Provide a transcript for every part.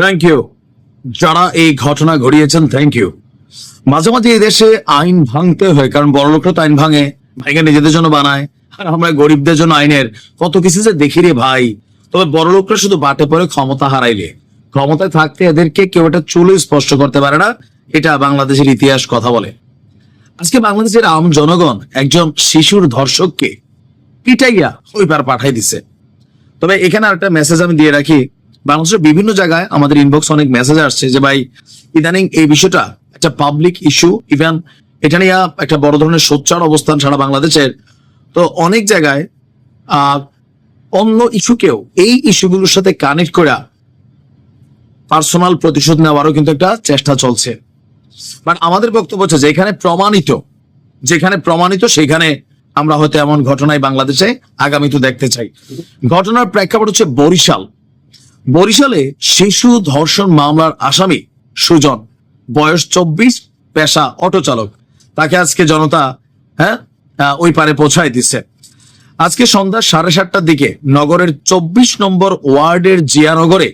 Thank you যারা এই ঘটনা ঘটিয়েছেন, থ্যাংক ইউ। মাঝে মাঝে এই দেশে আইন ভাঙতে হয়, কারণ বড় লোকরা তো আইন ভাঙে নিজেদের জন্য বানায়, আর আমরা গরিবদের জন্য আইনের কত কিছু যে দেখি রে ভাই। তবে বড় লোকরা শুধু বাটে পড়ে ক্ষমতা হারাইলে, ক্ষমতায় থাকতে এদেরকে কেউ এটা চুলে স্পষ্ট করতে পারে না। এটা বাংলাদেশের ইতিহাস কথা বলে। আজকে বাংলাদেশের আম জনগণ একজন শিশুর ধর্ষককে পিটাইয়া ওই পার পাঠাই দিছে। তবে এখানে আরেকটা মেসেজ আমি দিয়ে রাখি, বাংলাদেশের বিভিন্ন জায়গায় আমাদের ইনবক্স অনেক মেসেজ আসছে যে ভাই ইদানিং এই বিষয়টা একটা পাবলিক ইস্যু, ইভেন এটা নিয়ে একটা বড় ধরনের সোচ্চার অবস্থান সারা বাংলাদেশের। তো অনেক জায়গায় অন্য ইস্যুকেও এই ইস্যুগুলোর সাথে কানেক্ট করা পার্সোনাল প্রতিশোধ নেওয়ারও কিন্তু একটা চেষ্টা চলছে। বাট আমাদের বক্তব্য হচ্ছে যেখানে প্রমাণিত সেখানে আমরা হয়তো এমন ঘটনায় বাংলাদেশে আগামীতে দেখতে চাই। ঘটনার প্রেক্ষাপট হচ্ছে বরিশালে শিশু ধর্ষণ মামলার আসামি সুজন, বয়স 24, পেশা অটো চালক। তাকে আজকে জনতা ওই পারে পৌঁছায় দিচ্ছে। আজকে সন্ধ্যা 7:30টার দিকে নগরের 24 নম্বর ওয়ার্ডের জিয়ানগরে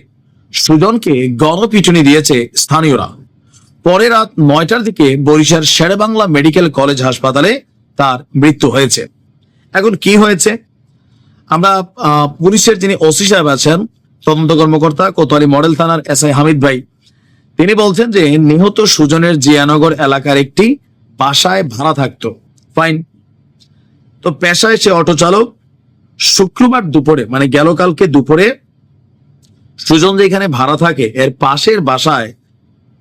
সুজনকে গণপিটুনি দিয়েছে স্থানীয়রা। পরে রাত 9টার দিকে বরিশাল শেরেবাংলা মেডিকেল কলেজ হাসপাতালে তার মৃত্যু হয়েছে। এখন কি হয়েছে, আমরা পুলিশের যিনি ওসি সাহেব আছেন, তদন্ত কর্মকর্তা কোতোয়ালি মডেল থানার এসআই হামিদ ভাই, তিনি বলছেন যে নিহত সুজনের জিয়ানগর এলাকার একটি বাসায় ভাড়া থাকতো। ফাইন। তো পেশায় সে অটো চালক। শুক্রবার দুপুরে, মানে গেল কালকে দুপুরে, সুজন যেখানে ভাড়া থাকে এর পাশের বাসায়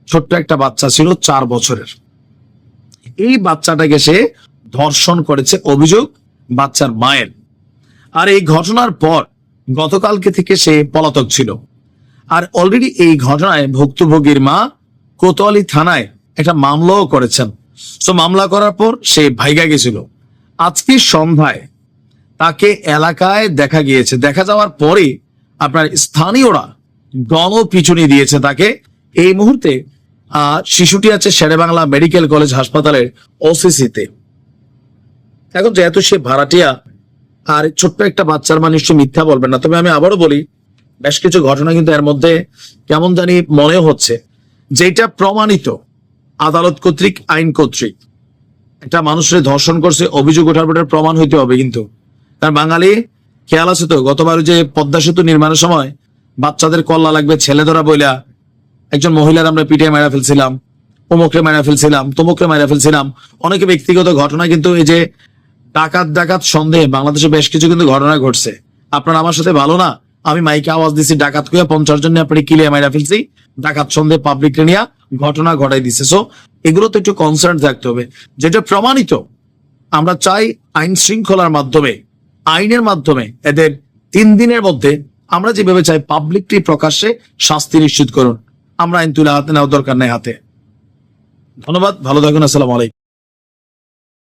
ছোট্ট একটা বাচ্চা ছিল 4 বছরের। এই বাচ্চাটাকে সে ধর্ষণ করেছে, অভিযোগ বাচ্চার মায়ের। আর এই ঘটনার পর গতকালকে থেকে সে পলাতক ছিল। আর অলরেডি এই ঘটনায় ভুক্তভোগীর মা কোতোয়ালি থানায় একটা মামলাও করেছেন। তো মামলা করার পর সে ভাইগা গেছিল। আজকে সন্ধ্যায় তাকে এলাকায় দেখা গিয়েছে। দেখা যাওয়ার পরে আপনার স্থানীয়রা গণপিটুনি দিয়েছে তাকে। এই মুহূর্তে শিশুটি আছে শেরেবাংলা মেডিকেল কলেজ হাসপাতালের ওসিসিতে। এখন যেহেতু সে ভাড়াটিয়া আর ছোট্ট একটা বাচ্চার মা, নিশ্চয় মিথ্যা বলবেন না। তবে আমি আবারও বলি, বেশ কিছু ঘটনা কিন্তু এর মধ্যে কেমন জানি মনে হচ্ছে, যেটা প্রমাণিত আদালত কর্তৃক, আইন কর্তৃক একটা মানুষের ধর্ষণ করছে, অভিযোগ ওঠার পর প্রমাণ হইতে হবে। কিন্তু কারণ বাঙালি খেয়াল আছে তো, গতবার যে পদ্মা সেতু নির্মাণের সময় বাচ্চাদের কল্লা লাগবে ছেলে ধরা বইলা একজন মহিলার আমরা পিঠে মারা ফেলছিলাম, অমুকরে মারা ফেলছিলাম, তমুকরে মারা ফেলছিলাম। অনেকে ব্যক্তিগত ঘটনা, কিন্তু এই যে ডাকাত সন্দেহে বাংলাদেশে বেশ কিছু কিন্তু ঘটনা ঘটছে। আপনার আমার সাথে ভালো না, আমি মাইকে আওয়াজ দিচ্ছি ডাকাত কইয়া 50 জন আপনি কিলিয়া মারা ফেলছি, ডাকাত সন্দেহে পাবলিক নিয়ে ঘটনা ঘটাই দিচ্ছে। সো এগুলো তো একটু কনসার্ন থাকতে হবে। যেটা প্রমাণিত, আমরা চাই আইন শৃঙ্খলার মাধ্যমে, আইনের মাধ্যমে এদের 3 দিনের মধ্যে, আমরা যেভাবে চাই পাবলিকলি প্রকাশ্যে শাস্তি নিশ্চিত করুন। আমরা আইন তুলে হাতে নেওয়ার দরকার নেই হাতে। ধন্যবাদ, ভালো থাকুন, আসসালামু আলাইকুম।